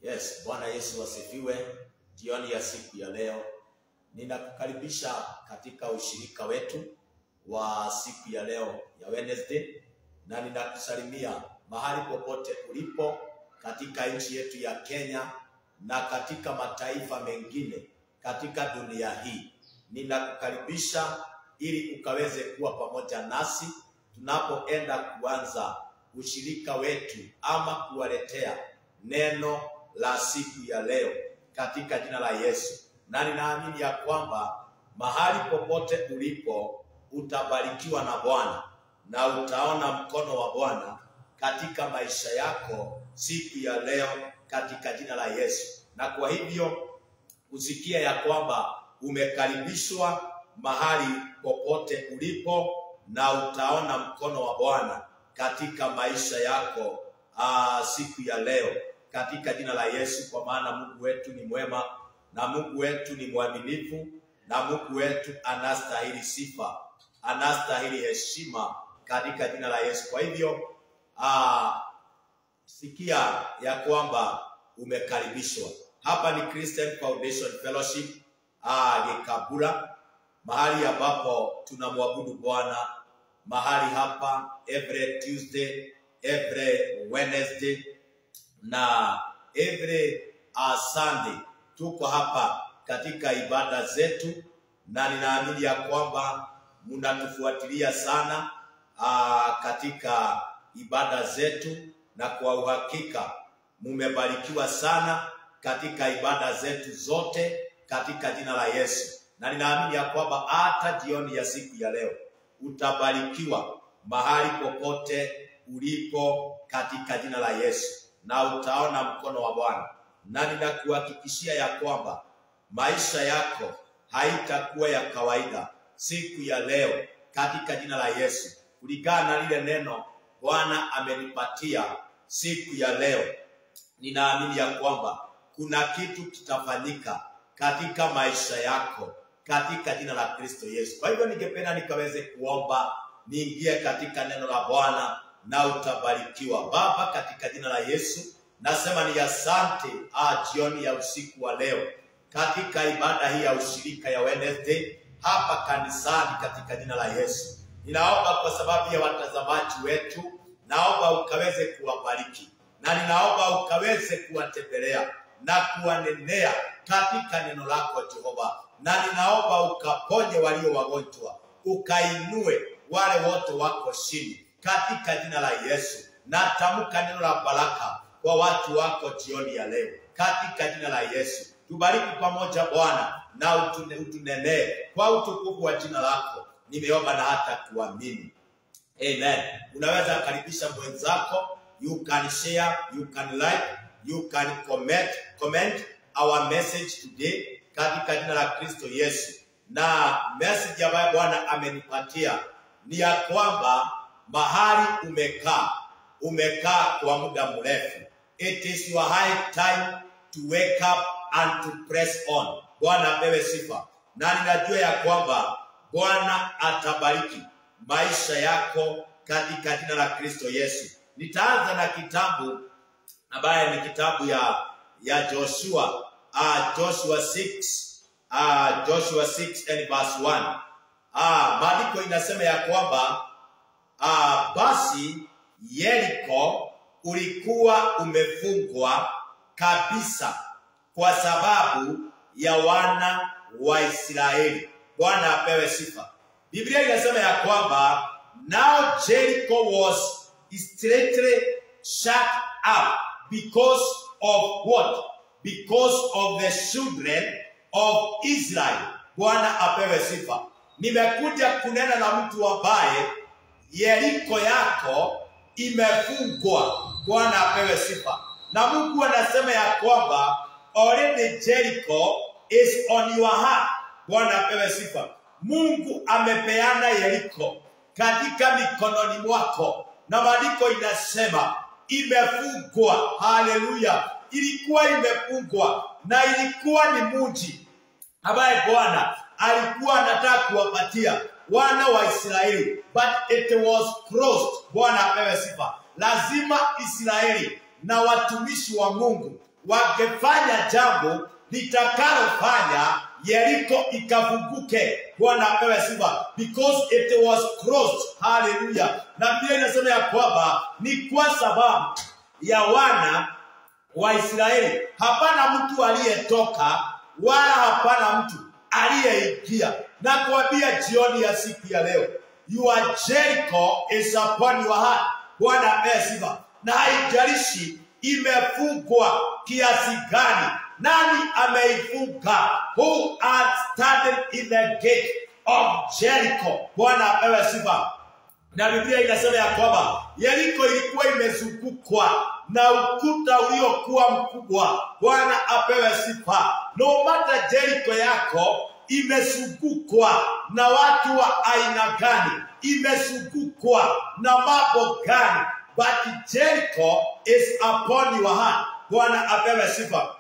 Yes, Bwana Yesu asifiwe. Jioni ya siku ya leo ninakukaribisha katika ushirika wetu wa siku ya leo ya Wednesday, na ninakusalimia mahali popote ulipo katika nchi yetu ya Kenya na katika mataifa mengine katika dunia hii. Ninakukaribisha ili ukaweze kuwa pamoja nasi tunapoenda kuanza ushirika wetu ama kuwaletea neno la siku ya leo katika jina la Yesu. Na ninaamini ya kwamba mahali popote ulipo utabarikiwa na Bwana na utaona mkono wa Bwana katika maisha yako siku ya leo katika jina la Yesu. Na kwa hivyo usikia ya kwamba umekaribishwa mahali popote ulipo na utaona mkono wa Bwana katika maisha yako siku ya leo katika jina la Yesu, kwa maana Mungu wetu ni mwema na Mungu wetu ni mwaminifu na Mungu wetu anastahili sifa, anastahili heshima katika jina la Yesu. Kwa hivyo sikia ya kwamba umekaribishwa. Hapa ni Christian Foundation Fellowship Gikabura, mahali ambapo tunamwabudu Bwana. Mahali hapa every Tuesday, every Wednesday na every Sunday tuko hapa katika ibada zetu, na ninaamini ya kwamba mnatufuatilia sana katika ibada zetu, na kwa uhakika mumebarikiwa sana katika ibada zetu zote katika jina la Yesu. Na ninaamini ya kwamba hata jioni ya siku ya leo utabarikiwa mahali popote ulipo katika jina la Yesu, na utaona mkono wa Bwana. Na ninakuhakikishia ya kwamba maisha yako haitakuwa ya kawaida siku ya leo katika jina la Yesu, kulingana na lile neno Bwana amenipatia siku ya leo. Ninaamini ya kwamba kuna kitu kitafanyika katika maisha yako katika jina la Kristo Yesu. Kwa hivyo ningependa nikaweze kuomba niingie katika neno la Bwana na utabarikiwa. Baba, katika jina la Yesu nasema ni asante jioni ya usiku wa leo katika ibada hii ya ushirika ya Wednesday hapa kanisani katika jina la Yesu. Ninaomba kwa sababu ya watazamaji wetu, naomba ukaweze kuwabariki, na ninaomba ukaweze kuwatembelea na kuwanenea katika neno lako Jehova. Na ninaomba ukaponye walio wagonjwa, ukainue wale wote wako chini katika jina la Yesu. Natamka neno la baraka kwa watu wako jioni ya leo katika jina la Yesu. Tubariki pamoja Bwana na utunenee kwa utukufu wa jina lako. Nimeomba na hata kuamini. Amen. Unaweza karibisha mwenzako. You can share, you can like, you can comment our message today katika jina la Kristo Yesu. Na message ambayo Bwana amenipatia ni ya kwamba mahali umekaa kwa muda mrefu. It is your high time to wake up and to press on. Bwana apewe sifa. Na ninajua ya kwamba Bwana atabariki maisha yako katika jina la Kristo Yesu. Nitaanza na kitabu ambaye ni kitabu ya Joshua. Joshua 6 and verse 1. Maandiko inasema ya kwamba basi Yeriko ulikuwa umefungwa kabisa kwa sababu ya wana wa Israeli. Bwana apewe sifa. Biblia inasema ya kwamba now Jericho was straightly shut up because of what? Because of the children of Israel. Bwana apewe sifa. Nimekuja kunena na mtu ambaye Yeriko yako imefungwa. Bwana apewe sifa. Na Mungu anasema ya kwamba already Jericho is on your heart. Bwana apewe sifa. Mungu amepeana Yeriko katika mikononi mwako, na maandiko inasema imefungwa. Haleluya. Ilikuwa imefungwa, na ilikuwa ni mji ambaye Bwana alikuwa anataka kuwapatia wana wa Israeli, but it was closed. Bwana apewe sifa. Lazima Israeli na watumishi wa Mungu wangefanya jambo litakalofanya Yeriko ikafunguke. Bwana apewe sifa. Because it was crossed. Hallelujah. Na Biblia inasema ya kwamba ni kwa sababu ya wana wa Israeli. Hapana mtu aliyetoka wala hapana mtu aliyeingia. Na kuambia jioni ya siku ya leo, your Jericho is upon your heart. Bwana apewe sifa. Na haijalishi imefungwa kiasi gani, nani ameifunga? Who are standing in the gate of Jericho? Bwana apewe sifa. Na Biblia inasema ya kwamba Yeriko ilikuwa imezungukwa na ukuta uliokuwa mkubwa. Bwana apewe sifa. No matter Jericho yako imezungukwa na watu wa aina gani, imezungukwa na mambo gani, but Jericho is upon your heart. Bwana apewe sifa.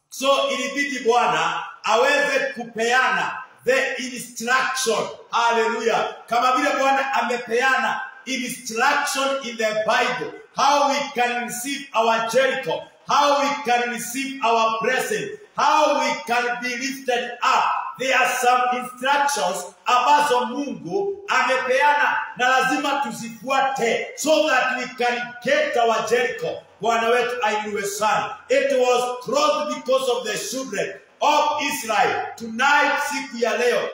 So ilibidi Bwana aweze kupeana the instruction. Hallelujah. Kama vile Bwana amepeana instruction in the Bible, how we can receive our Jericho, how we can receive our blessing, how we can be lifted up. There are some instructions ambazo Mungu amepeana na lazima tuzifuate so that we can get our Jericho. Bwana wetu ainuliwe sana. It was crossed because of the children of Israel. Tonight, siku ya leo,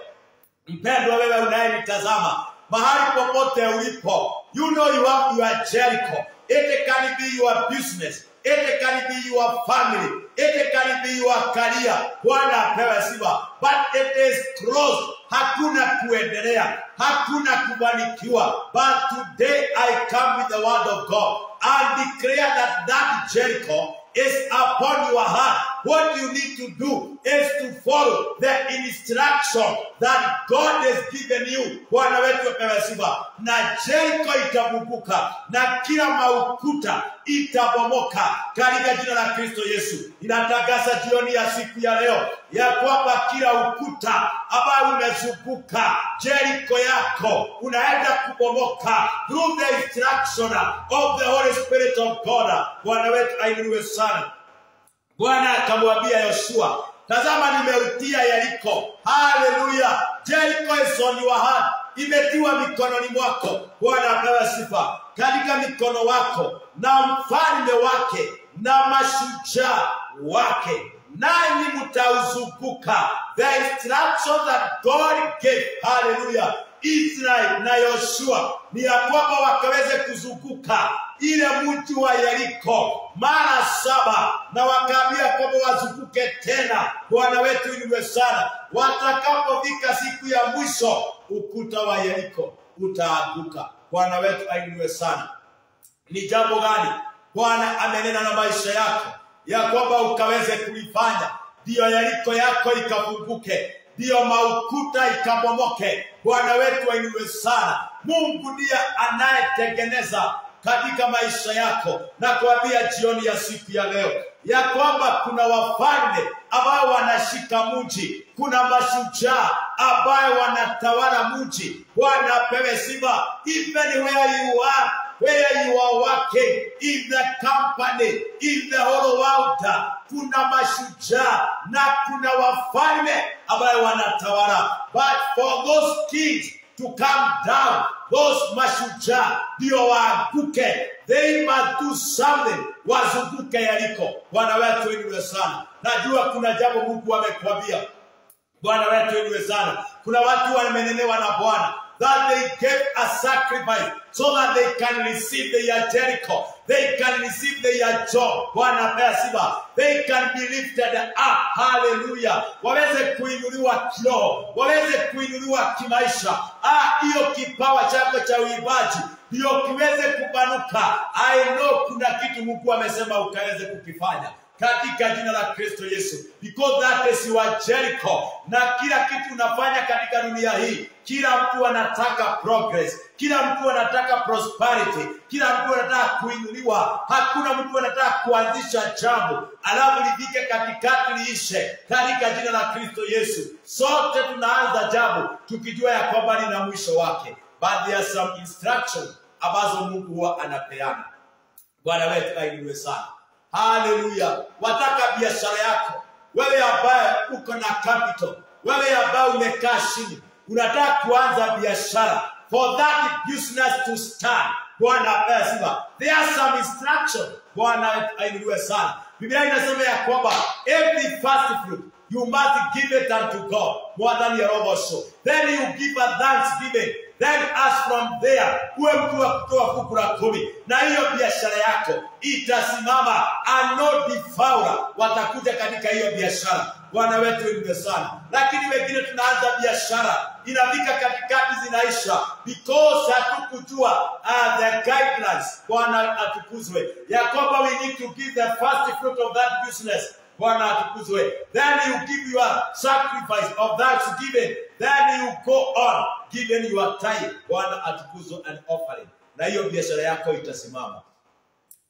mpendwa wewe unayenitazama, mahali popote ulipo, you know you have your Jericho. It can be your business. It can be your family. It can be your career. Bwana apewe sifa. But it is crossed. Hakuna kuendelea. Hakuna kubarikiwa. But today I come with the word of God and declare that Jericho is upon your heart. What you need to do is to follow the instruction that God has given you. Bwana wetu apewe sifa. Na Jericho itafunguka na kila maukuta itabomoka katika jina la Kristo Yesu. Inatangaza jioni ya siku ya leo ya kwamba kila ukuta ambao umezunguka Jericho yako unaenda kubomoka through the instruction of the Holy Spirit of God. Bwana wetu ainuliwe sana. Bwana akamwambia Yoshua, tazama nimeutia Yeriko. Hallelujah. Jericho is on your heart. Imetiwa mikononi mwako. Bwana apewe sifa. Katika mikono wako na mfalme wake na mashujaa wake, nanyi mtauzunguka. The instruction that God gave, hallelujah, Israel na Yoshua ni ya kwamba wakaweze kuzunguka ile mji wa Yeriko mara 7, na wakaambia kwamba wazunguke tena. Bwana wetu inuliwe sana. Watakapofika siku ya mwisho, ukuta wa Yeriko utaanguka. Bwana wetu ainuliwe sana. Ni jambo gani Bwana amenena na maisha yako ya kwamba ukaweze kulifanya ndio Yeriko yako ikafunguke, ndio maukuta ikabomoke? Bwana wetu ainuliwe sana. Mungu ndiye anayetengeneza katika maisha yako. Na kuambia jioni ya siku ya leo ya kwamba kuna wafalme ambao wanashika mji, kuna mashujaa ambao wanatawala mji. Bwana apewe sifa. Even where you are working, in the company, in the whole world, kuna mashujaa na kuna wafalme ambao wanatawala. But for those kings to come down, those mashujaa ndio waanguke, they must do something, wazunguke Yeriko. Bwana wetu inuliwe sana. Najua kuna jambo Mungu amekwambia. Bwana wetu inuliwe sana. Kuna watu wamenenewa na Bwana that they gave a sacrifice so that they can receive their Jericho, they can receive their job. Bwana apewe sifa. They can be lifted up. Hallelujah. Waweze kuinuliwa kiroho, waweze kuinuliwa kimaisha. Hiyo kipawa chako cha uimbaji ndio kiweze kupanuka. I know kuna kitu Mungu amesema ukaweze kukifanya katika jina la Kristo Yesu, because that is your Jericho. Na kila kitu unafanya katika dunia hii, kila mtu anataka progress, kila mtu anataka prosperity, kila mtu anataka kuinuliwa. Hakuna mtu anataka kuanzisha jambo alafu lifike katikati liishe katika jina la Kristo Yesu. Sote tunaanza jambo tukijua ya kwamba lina mwisho wake. But there are some instructions ambazo Mungu huwa anapeana. Bwana wetu ainuliwe sana. Haleluya. Wataka biashara yako, wewe ambaye uko na capital, wewe ambaye umekaa chini, unataka kuanza biashara, for that business to start, Bwana asifiwe. There are some instructions. Bwana ainuliwe sana. Biblia inasema ya kwamba every first fruit you must give it unto God. More than your overshow. Then you give a thanksgiving. Then as from there, uwe mtu wa kutoa fungu la 10. Na hiyo biashara yako itasimama. And no devourer watakuja katika hiyo biashara. Bwana wetu ni sana. Lakini wengine tunaanza biashara, inafika katikati zinaisha, because hatukujua the guidelines. Bwana atukuzwe. Ya kwamba we need to give the first fruit of that business. Bwana atukuzwe. Then you give your sacrifice of thanksgiving. Then you go on giving your tithe. Bwana atukuzwe, an offering. Na hiyo biashara yako itasimama.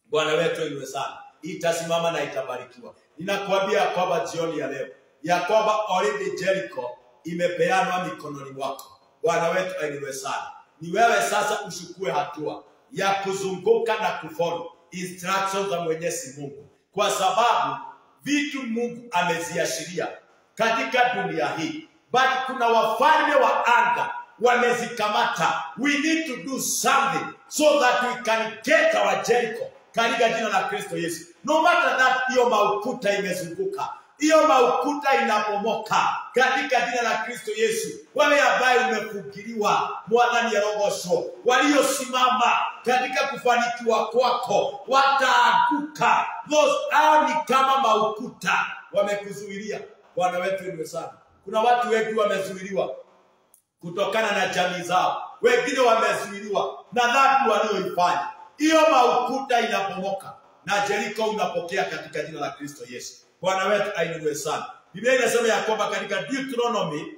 Bwana wetu ni sana. Itasimama na itabarikiwa. Ninakuambia kwamba jioni ya leo, ya kwamba already Jericho imepeanwa mikononi mwako. Bwana wetu ainuliwe sana. Ni wewe sasa ushukue hatua ya kuzunguka na kufollow instructions za Mwenyezi Mungu. Kwa sababu vitu Mungu ameziashiria katika dunia hii, but kuna wafalme wa anga wamezikamata. We need to do something so that we can get our Jericho katika jina la Kristo Yesu. No matter that hiyo maukuta imezunguka, hiyo maukuta inapomoka katika jina la Kristo Yesu. Wale ambaye umefukiriwa mwadhani ya rogosho, waliosimama katika kufanikiwa kwako wataanguka. Those are ni kama maukuta wamekuzuilia. Bwana wetu ni sana. Kuna watu wengi wamezuiliwa kutokana na jamii zao. Wengine wamezuiliwa na dhambi walioifanya. Hiyo maukuta inapomoka na Jericho unapokea katika jina la Kristo Yesu. Bwana wetu ainuliwe sana. Biblia inasema ya kwamba katika Deuteronomy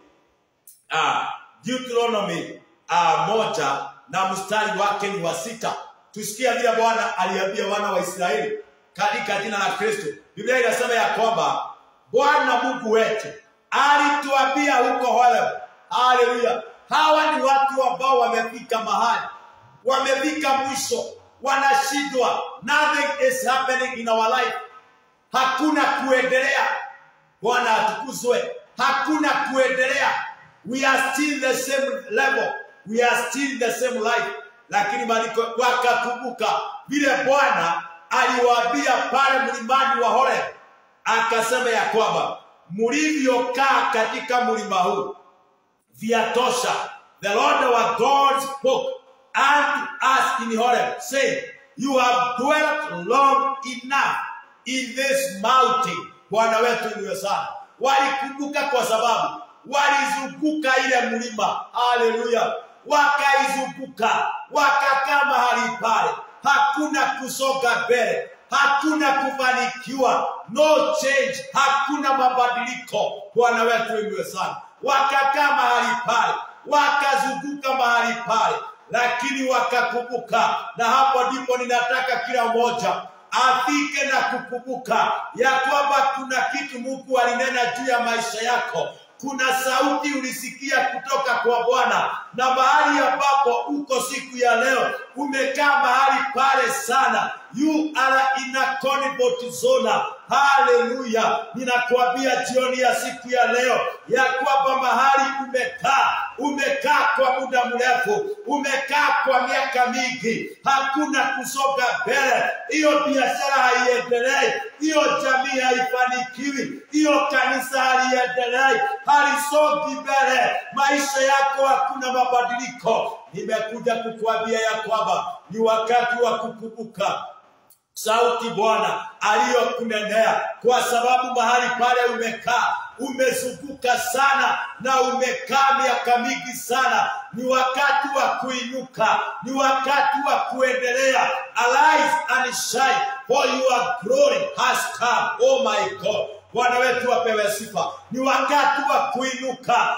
1 na mstari wake ni wa 6. Tusikia vile Bwana aliambia wana wa Israeli katika jina la Kristo. Biblia inasema ya kwamba Bwana Mungu wetu alituambia huko Horeb. Haleluya. Hawa ni watu ambao wamefika mahali, wamefika mwisho, wanashindwa. Nothing is happening in our life. Hakuna kuendelea. Bwana atukuzwe. Hakuna kuendelea. We are still the same level. We are still the same life. Lakini maandiko wakakumbuka vile Bwana aliwaambia pale mlimani wa Horeb. Akasema ya kwamba mlivyokaa katika mlima huu vyatosha. The Lord our God spoke unto us in Horeb, saying, you have dwelt long enough in this mountain. Bwana wetu ni sana. Walikumbuka kwa sababu walizunguka ile mlima. Haleluya. Wakaizunguka, wakakaa mahali pale. Hakuna kusonga mbele, hakuna kufanikiwa, no change, hakuna mabadiliko. Bwana wetu ni sana. Wakakaa mahali pale, wakazunguka mahali pale, lakini wakakumbuka. Na hapo ndipo ninataka kila mmoja afike na kukumbuka ya kwamba kuna kitu Mungu alinena juu ya maisha yako. Kuna sauti ulisikia kutoka kwa Bwana, na mahali ambapo uko siku ya leo umekaa mahali pale sana. You are in a comfort zone. Haleluya. Ninakuambia jioni ya siku ya leo ya kwamba mahali umekaa kwa muda mrefu, umekaa kwa miaka mingi, hakuna kusonga mbele. Hiyo biashara haiendelei, hiyo jamii haifanikiwi, hiyo kanisa haliendelei, halisongi mbele, maisha yako hakuna mabadiliko. Nimekuja kukuambia ya kwamba ni wakati wa kukumbuka sauti Bwana aliyokunenea, kwa sababu mahali pale umekaa, umezunguka sana na umekaa miaka mingi sana. Ni wakati wa kuinuka, ni wakati wa kuendelea. Arise and shine, for your glory has come. Oh my God. Bwana wetu apewe sifa. Ni wakati wa kuinuka.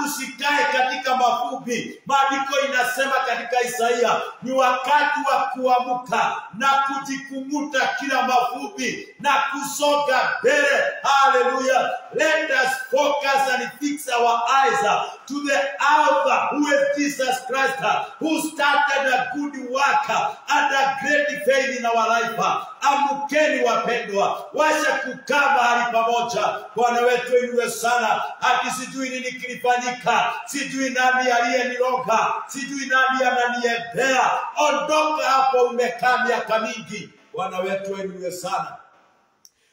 Usikae katika mavumbi. Maandiko inasema katika Isaia, ni wakati wa kuamuka na kujikumuta kila mavumbi na kusonga mbele. Haleluya. let us focus and fix our eyes to the author, who is Jesus Christ, who started a good work and a great faith in our life. Amkeni wapendwa, washa kukaa mahali pamoja. Bwana wetu inuwe sana, ati sijui nini kilifanyika, sijui nani aliyeniroga, sijui nani ananiendea. Ondoka hapo, umekaa miaka mingi. Bwana wetu inuwe sana.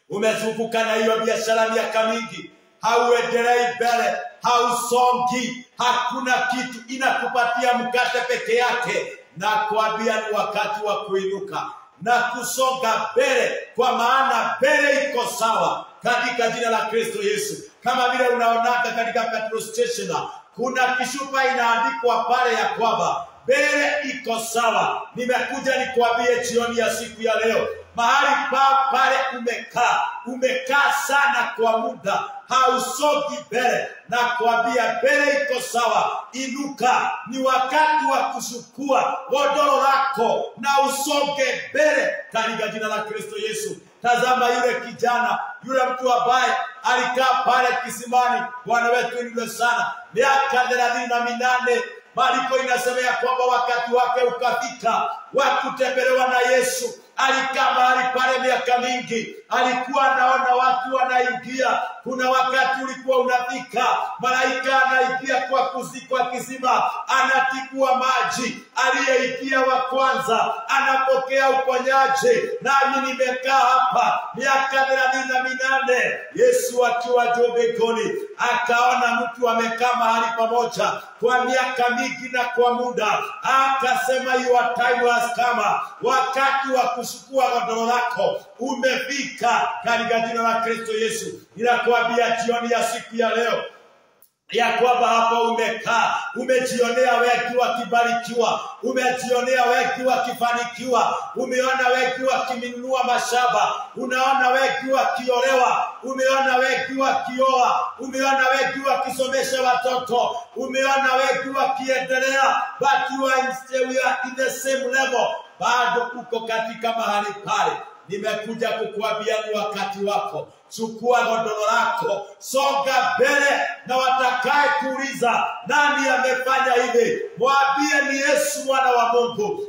Umezunguka na hiyo biashara miaka mingi, hauendelei mbele, hausongi, hakuna kitu inakupatia mkate peke yake. Na kuambia ni wakati wa kuinuka na kusonga mbele, kwa maana mbele iko sawa katika jina la Kristo Yesu. Kama vile unaonaka katika petrol station, kuna kishupa inaandikwa pale ya kwamba mbele iko sawa. Nimekuja nikuambie jioni ya siku ya leo, mahali pale umekaa sana kwa muda, hausogi mbele, na kuambia mbele iko sawa. Inuka, ni wakati wa kuchukua godoro lako na usonge mbele katika jina la Kristo Yesu. Tazama yule kijana, yule mtu ambaye alikaa pale kisimani. Bwana wetu ni sana, miaka 38. Maandiko inasema ya kwamba wakati wake ukafika wa kutembelewa na Yesu. Alikaa mahali pale miaka mingi, alikuwa anaona watu wanaingia. Kuna wakati ulikuwa unafika, malaika anaingia kwa kisima, anatibua maji. Aliyeingia wa kwanza anapokea uponyaji. Nami nimekaa hapa miaka 38. Yesu akiwa juu mbinguni akaona mtu amekaa mahali pamoja kwa miaka mingi na kwa muda, akasema your time has come. Wakati wa kuchukua godoro lako umefika katika jina la Kristo Yesu. Ninakuambia jioni ya siku ya leo ya kwamba hapo umekaa, umejionea wengi wakibarikiwa, umejionea wengi wakifanikiwa, umeona wengi wakiminunua mashamba, unaona wengi wakiolewa, umeona wengi wakioa, umeona wengi wakisomesha watoto, umeona wengi wakiendelea, but we are in the same level. Bado uko katika mahali pale. Nimekuja kukuambia ni wakati wako. Chukua godoro lako, songa mbele, na watakaye kuuliza nani amefanya hivi, mwambie ni Yesu mwana wa Mungu.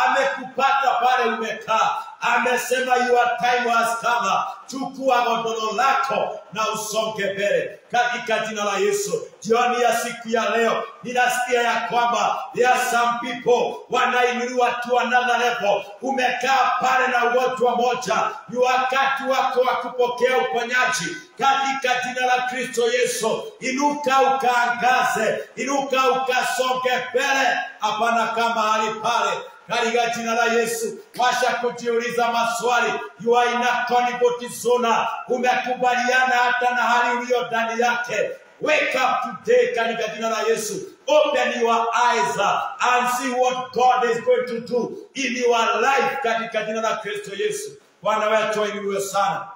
Amekupata pale umekaa. Amesema your time has come. Chukua godoro lako na usonge mbele katika jina la Yesu. Jioni ya siku ya leo ninasikia ya kwamba there are some people wanainuliwa to another level. Umekaa pale na ugonjwa moja, ni wakati wako wa kupokea uponyaji katika jina la Kristo Yesu. Inuka ukaangaze, inuka ukasonge mbele. Hapana kama mahali pale katika jina la Yesu. Washa kujiuliza maswali. You are in a conflict zone. Umekubaliana hata na hali uliyo ndani yake. Wake up today katika jina la Yesu. Open your eyes and see what God is going to do in your life katika jina la Kristo Yesu. Bwana wetu ainuliwe sana.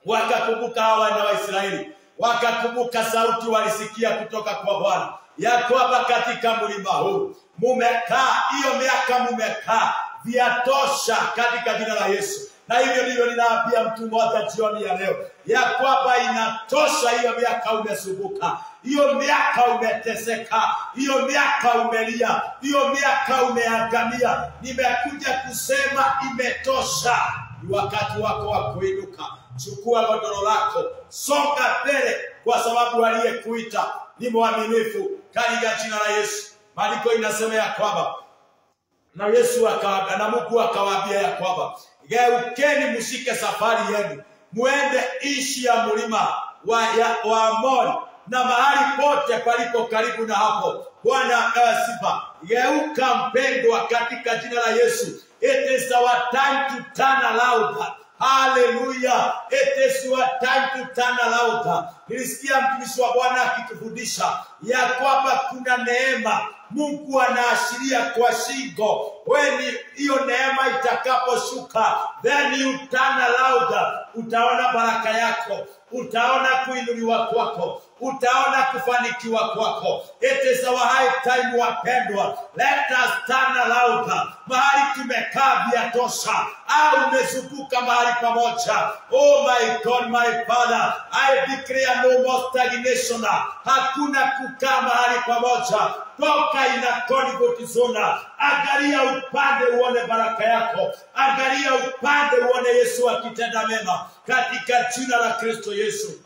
Wakakumbuka hawa na Waisraeli, wakakumbuka sauti walisikia kutoka kwa Bwana ya kwamba katika mlima huu mumekaa, hiyo miaka mumekaa, viatosha katika jina la Yesu. Na hivyo ndivyo ninaambia mtu mmoja jioni ya leo ya kwamba inatosha. Hiyo miaka umesumbuka, hiyo miaka umeteseka, hiyo miaka umelia, hiyo miaka umeangamia. Nimekuja kusema imetosha. Ni wakati wako wa kuinuka. Chukua godoro lako, songa mbele, kwa sababu aliyekuita ni mwaminifu katika jina la Yesu. Maandiko inasema ya kwamba na Yesu na Mungu akawaambia ya kwamba geukeni mshike safari yenu, muende nchi ya mlima wa Amori na mahali pote palipo karibu na hapo. Bwana sifa. Geuka mpendwa katika jina la Yesu. It is our time to turn around. Hallelujah. It is your time to turn around. Nilisikia mtumishi wa Bwana akitufundisha ya kwamba kuna neema Mungu anaashiria kwa shingo. When hiyo neema itakaposhuka, then you turn around. Utaona baraka yako, utaona kuinuliwa kwako, utaona kufanikiwa kwako. It is our high time wapendwa. Let us turn around. Mahali tumekaa vyatosha, au umezunguka mahali pamoja. Oh my God, my Father, I declare no more stagnation. Hakuna kukaa mahali pamoja. Toka ina comfort zone. Angalia upande uone baraka yako. Angalia upande uone Yesu akitenda mema katika jina la Kristo Yesu.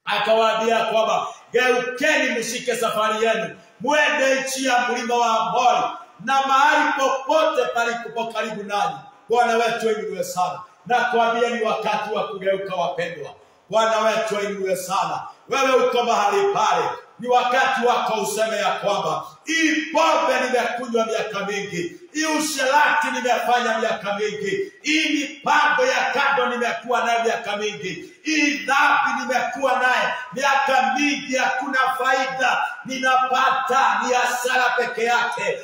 Akawaambia kwamba geukeni mshike safari yenu, mwende nchi ya mlima wa Amori na mahali popote palipo karibu nanyi. Bwana wetu ainuliwe sana. Na kuambia ni wakati wa kugeuka wapendwa. Bwana wetu ainuliwe sana. Wewe uko mahali pale, ni wakati wako useme ya kwamba hii pombe nimekunywa miaka mingi, hii usherati nimefanya miaka mingi, hii mipango ya kando nimekuwa nayo miaka mingi, hii dhambi nimekuwa naye miaka mingi, hakuna faida ninapata, ni hasara peke yake.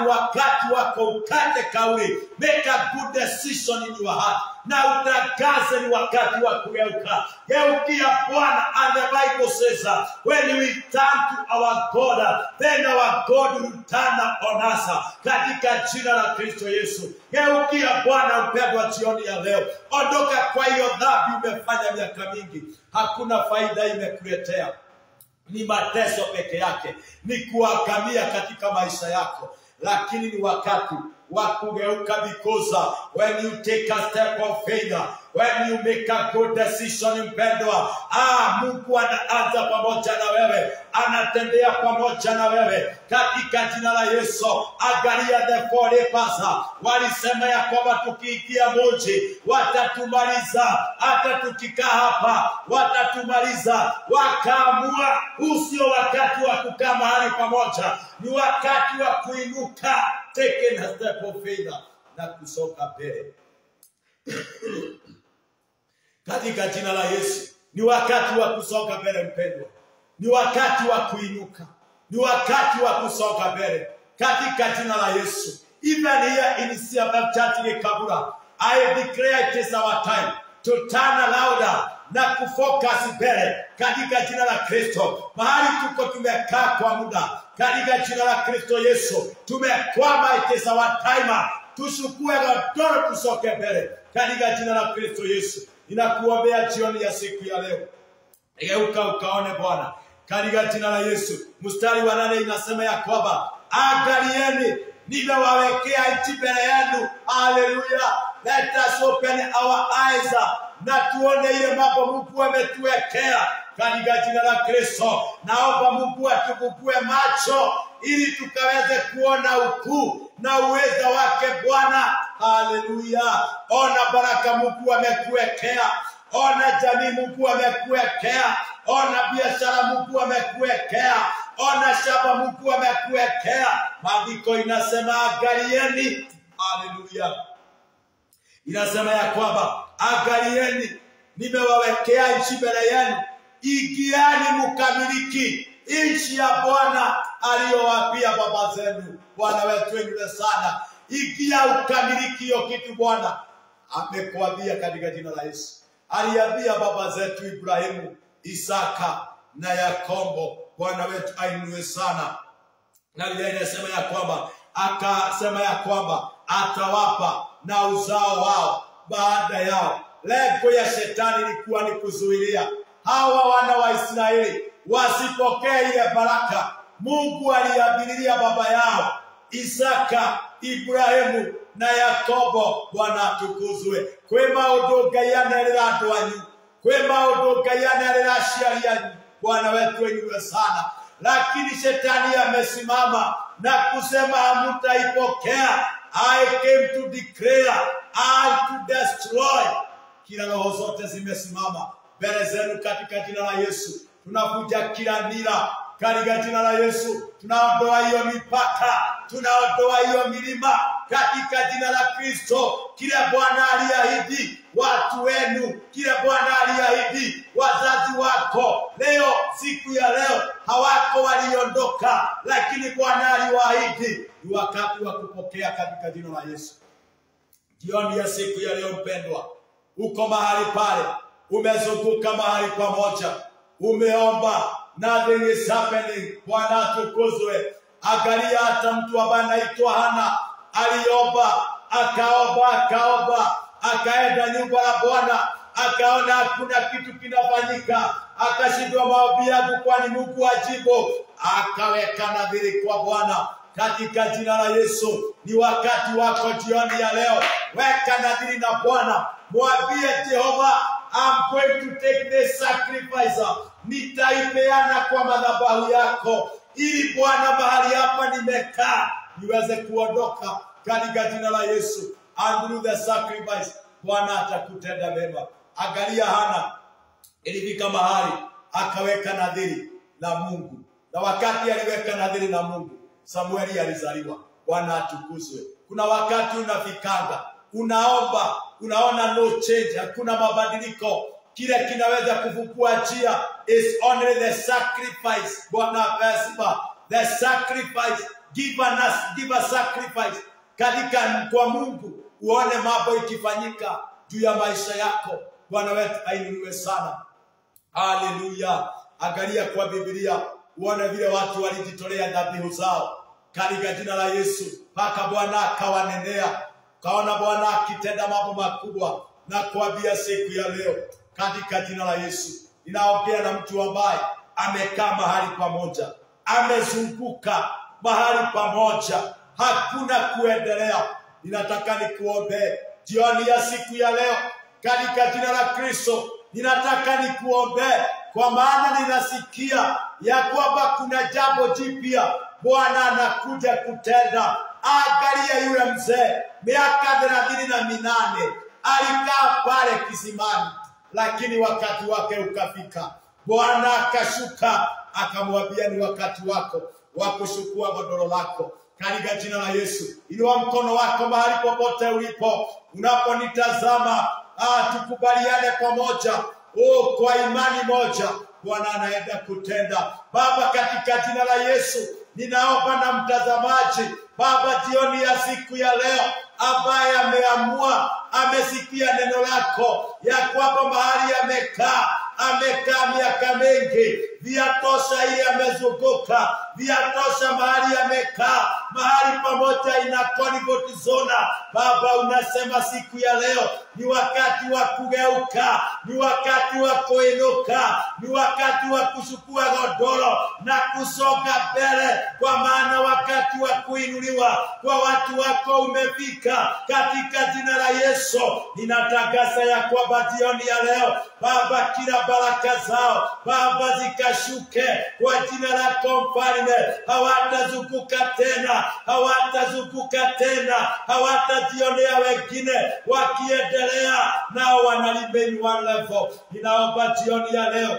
Ni wakati wako ukate kauli. Make a good decision in your heart. Na utakaze, ni wakati wa kugeuka. Geukia Bwana. And the Bible says when we turn to our God, then our God will turn on us. Katika jina la Kristo Yesu. Geukia Bwana mpendwa jioni ya leo. Ondoka kwa hiyo dhambi umefanya miaka mingi. Hakuna faida imekuletea. Ni mateso peke yake. Ni kuangamia katika maisha yako. Lakini ni wakati wa kugeuka, because when you take a step of faith, when you make a good decision mpendwa, Mungu anaanza pamoja na wewe, anatembea pamoja na wewe katika jina la Yesu. Angalia the four lepers, walisema ya kwamba tukiingia mji watatumaliza, hata tukikaa hapa watatumaliza. Wakaamua usio wakati wa kukaa mahali pamoja, ni wakati wa kuinuka, taking a step of faith na kusonga mbele. Katika jina la Yesu, ni wakati wa kusonga mbele mpendwa. Ni wakati wa kuinuka. Ni wakati wa kusonga mbele katika jina la Yesu. Even here in CFF Church Kabura, I declare it is our time to turn around na kufocus mbele katika jina la Kristo. Mahali tuko tumekaa kwa muda, katika jina la Kristo Yesu tumekwama. It is our time tuchukue godoro tusoke mbele katika jina la Kristo Yesu. Ninakuombea jioni ya siku ya leo, geuka ukaone Bwana katika jina la Yesu. Mstari wa 8 inasema ya kwamba angalieni, nimewawekea nchi mbele yenu. Hallelujah. Let us open our eyes na tuone ile mambo Mungu ametuwekea katika jina la Kristo. Naomba Mungu atufungue macho ili tukaweze kuona ukuu na uweza wake Bwana. Haleluya. Ona baraka Mungu amekuwekea. Ona jamii Mungu amekuwekea. Ona biashara Mungu amekuwekea. Ona shamba Mungu amekuwekea. Maandiko inasema angalieni. Haleluya. Inasema ya kwamba angalieni, nimewawekea nchi mbele yenu, ingieni mkamiliki nchi ya Bwana aliyowapia baba zenu. Bwana wetu yule sana, ingia ukamiliki hiyo kitu Bwana amekuambia katika jina la Yesu. Aliambia baba zetu Ibrahimu, Isaka na Yakobo. Bwana wetu ainue sana. Na Biblia inasema ya kwamba, akasema ya kwamba atawapa na uzao wao baada yao. Lengo ya shetani ilikuwa ni kuzuilia hawa wana wa Israeli wasipokee ile baraka Mungu aliabiria baba yao Isaka, Ibrahimu na Yakobo. Bwana atukuzwe. Kwema odogayana lilado anyu, kwema odogayana lilashiria. Bwana wetu ainuliwe sana. Lakini shetani amesimama na kusema hamtaipokea. I came to declare and to destroy. Kila roho zote zimesimama mbele zenu katika jina la Yesu. Tunakuja kila nira katika jina la Yesu. Tunaondoa hiyo mipaka, tunaondoa hiyo milima katika jina la Kristo. Kila Bwana aliahidi watu wenu, kila Bwana aliahidi wazazi wako, leo siku ya leo hawako waliondoka, lakini Bwana aliwaahidi ni wakati wa kupokea katika jina la Yesu. Jioni ya siku ya leo mpendwa, uko mahali pale, umezunguka mahali pamoja, umeomba Nothing is happening. Bwana atukuzwe. Angalia hata mtu ambaye anaitwa Hana aliomba, akaomba, akaenda nyumba la Bwana, akaona hakuna kitu kinafanyika, akashindwa maombi yangu kwani Mungu ajibu, akaweka nadhiri kwa Bwana. Katika jina la Yesu, ni wakati wako jioni ya leo. Weka nadhiri na Bwana. Mwambie Jehova, I'm going to take this sacrifice. Nitaipeana kwa madhabahu yako, ili Bwana mahali hapa nimekaa niweze kuondoka katika jina la Yesu. And through the sacrifice, Bwana atakutenda mema. Angalia Hana, ilifika mahali akaweka nadhiri na Mungu. Na wakati aliweka nadhiri na Mungu, Samueli alizaliwa. Bwana atukuzwe. Kuna wakati unafikanga, unaomba, unaona no change, hakuna mabadiliko. Kile kinaweza kufungua njia is only the sacrifice. Bwana amesema the sacrifice, give a sacrifice katika kwa Mungu, uone mambo ikifanyika juu ya maisha yako. Bwana wetu ainuliwe sana. Haleluya. Angalia kwa Biblia, uone vile watu walijitolea dhabihu zao katika jina la Yesu, mpaka Bwana akawanenea. Kaona Bwana akitenda mambo makubwa, na kuambia siku ya leo katika jina la Yesu, ninaongea na mtu ambaye amekaa mahali pamoja, amezunguka mahali pamoja, hakuna kuendelea. Ninataka nikuombe jioni ya siku ya leo katika jina la Kristo. Ninataka nikuombe kwa maana ninasikia ya kwamba kuna jambo jipya Bwana anakuja kutenda. Angalia yule mzee miaka 38 alikaa pale kisimani, lakini wakati wake ukafika. Bwana akashuka akamwambia, ni wakati wako wa kuchukua godoro lako. Katika jina la Yesu, inua mkono wako mahali popote ulipo, unaponitazama. Tukubaliane pamoja, kwa imani moja, Bwana anaenda kutenda. Baba, katika jina la Yesu, ninaomba na mtazamaji, Baba, jioni ya siku ya leo, ambaye ameamua, amesikia neno lako ya kwamba mahali amekaa miaka mingi, viatosha hii amezunguka, viatosha mahali amekaa, mahali pamoja ina comfort zone. Baba, unasema siku ya leo ni wakati wa kugeuka, ni wakati wa kuinuka, ni wakati wa kuchukua godoro na kusonga mbele, kwa maana wakati wa kuinuliwa kwa watu wako umefika. Katika jina la Yesu, ninatangaza ya kwamba jioni ya leo, Baba, kila baraka zao Baba zikashuke kwa jina lako Mfalme. Hawatazunguka tena, hawatazunguka tena, hawatajionea wengine wakiendelea, nao wanaremain one level. Ninaomba jioni ya leo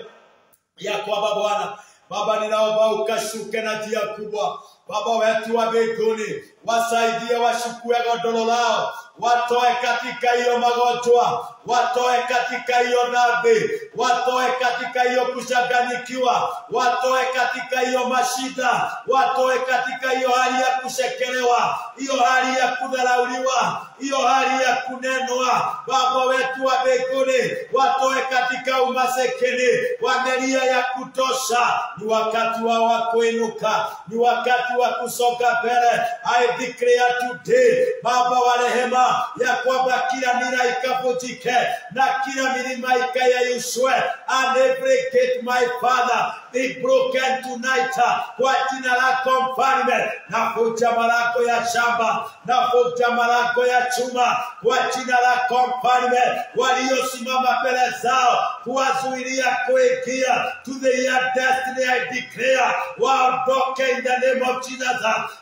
ya kwamba Bwana, Baba, ninaomba ukashuke na njia kubwa. Baba wetu wa mbinguni, wasaidie wachukue godoro lao, watoe katika hiyo magonjwa, watoe katika hiyo dhambi, watoe katika hiyo kuchanganyikiwa, watoe katika hiyo mashida, watoe katika hiyo hali ya kushekelewa, hiyo hali ya kudharauliwa, hiyo hali ya kunenwa. Baba wetu wa mbinguni, watoe katika umasikini, wamelia ya kutosha. Ni wakati wao wa kuinuka, ni wakati wa kusonga mbele. I declare today, Baba wa rehema, ya kwamba kila nira ikavunjike na kila milima ikayeyushwe, and every gate, my Father, be broken tonight. Kwa jina lako Mfalme, nafunja malango ya shamba, nafunja malango ya chuma kwa jina lako Mfalme. Waliosimama mbele zao kuwazuilia kuingia to their destiny, I declare, waondoke in the name of Jesus.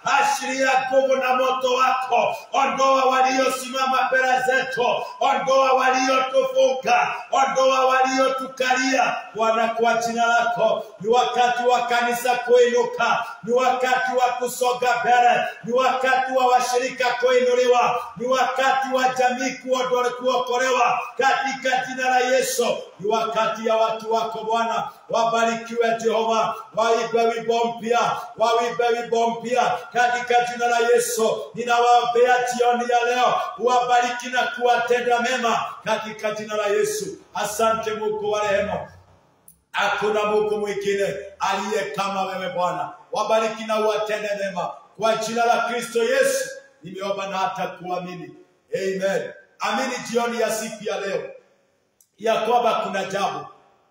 Ashiria nguvu na moto wako, ondoa waliosimama mbele zetu, ondoa waliotufunga, ondoa waliotukalia. Bwana, kwa jina lako, ni wakati wa kanisa kuinuka, ni wakati wa kusonga mbele, ni wakati wa washirika kuinuliwa, ni wakati wa jamii kuokolewa katika jina la Yesu. Ni wakati ya watu wako Bwana. Wabarikiwe Jehova, waimbe wimbo mpya, waimbe wimbo mpya katika jina la Yesu. Ninawaombea jioni ya leo, uwabariki na kuwatenda mema katika jina la Yesu. Asante Mungu wa rehema, Hakuna Mungu mwingine aliye kama wewe Bwana. Wabariki na uwatende mema kwa jina la Kristo Yesu. Nimeomba na hata kuamini. Amen. Amini jioni ya siku ya leo ya kwamba kuna jambo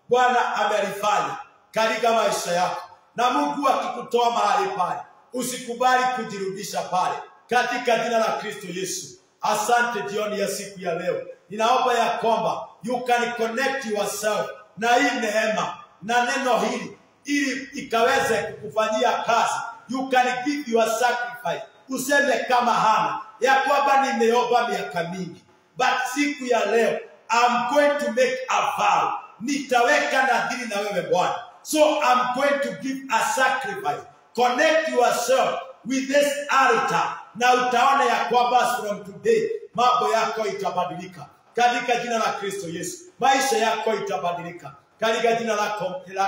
Bwana amelifanya katika maisha yako, na Mungu akikutoa mahali pale usikubali kujirudisha pale katika jina la Kristo Yesu. Asante jioni ya siku ya leo. Ninaomba ya kwamba you can connect yourself na hii neema na neno hili ili ikaweze kukufanyia kazi. You can give your sacrifice. Useme kama Hana ya kwamba nimeomba miaka mingi, but siku ya leo I'm going to make a vow. Nitaweka nadhiri na wewe Bwana. So I'm going to give a sacrifice. Connect yourself with this altar. Na utaona ya kwamba from today mambo yako itabadilika katika jina la Kristo Yesu. Maisha yako itabadilika katika jina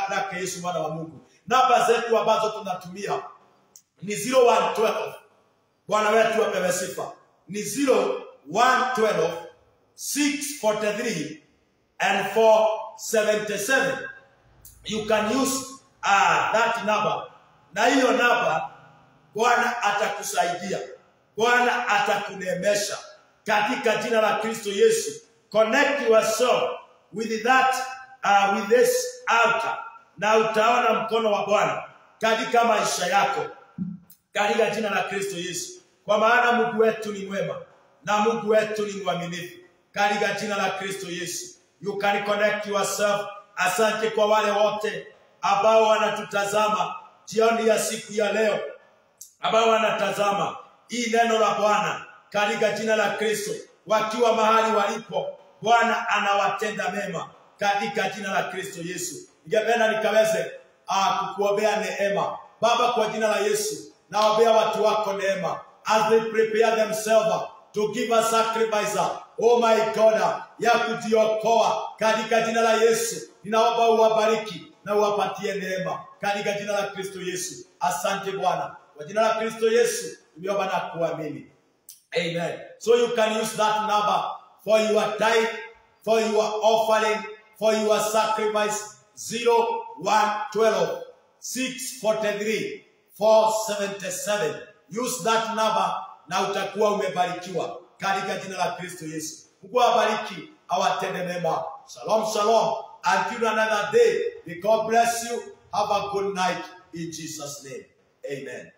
lake Yesu mwana wa Mungu. Namba zetu ambazo tunatumia ni 0112. Bwana wetu apewe sifa. Ni 0112 643 and 477. You can use that number. Na hiyo namba Bwana atakusaidia. Bwana atakunemesha katika jina la Kristo Yesu. Connect yourself with that with this altar, na utaona mkono wa Bwana katika maisha yako katika jina la Kristo Yesu. Kwa maana Mungu wetu ni mwema na Mungu wetu ni mwaminifu katika jina la Kristo Yesu. You can connect yourself. Asante kwa wale wote ambao wanatutazama jioni ya siku ya leo, ambao wanatazama hii neno la Bwana katika jina la Kristo, wakiwa mahali walipo. Bwana anawatenda mema katika jina la Kristo Yesu. Ningependa nikaweze kukuombea neema. Baba, kwa jina la Yesu naombea watu wako neema as they prepare themselves to give a sacrifice, oh my God, ya kujiokoa katika jina la Yesu. Ninaomba uwabariki na uwapatie neema katika jina la Kristo Yesu. Asante Bwana, kwa jina la Kristo Yesu nimeomba na kuamini. Amen. So you can use that number for your tithe, for your offering, for your sacrifice. 0112 643 477. Use that number na utakuwa umebarikiwa katika jina la Kristo Yesu. Mungu awabariki, awatende mema. Shalom, shalom. Until another day, may God bless you. Have a good night in Jesus' name. Amen.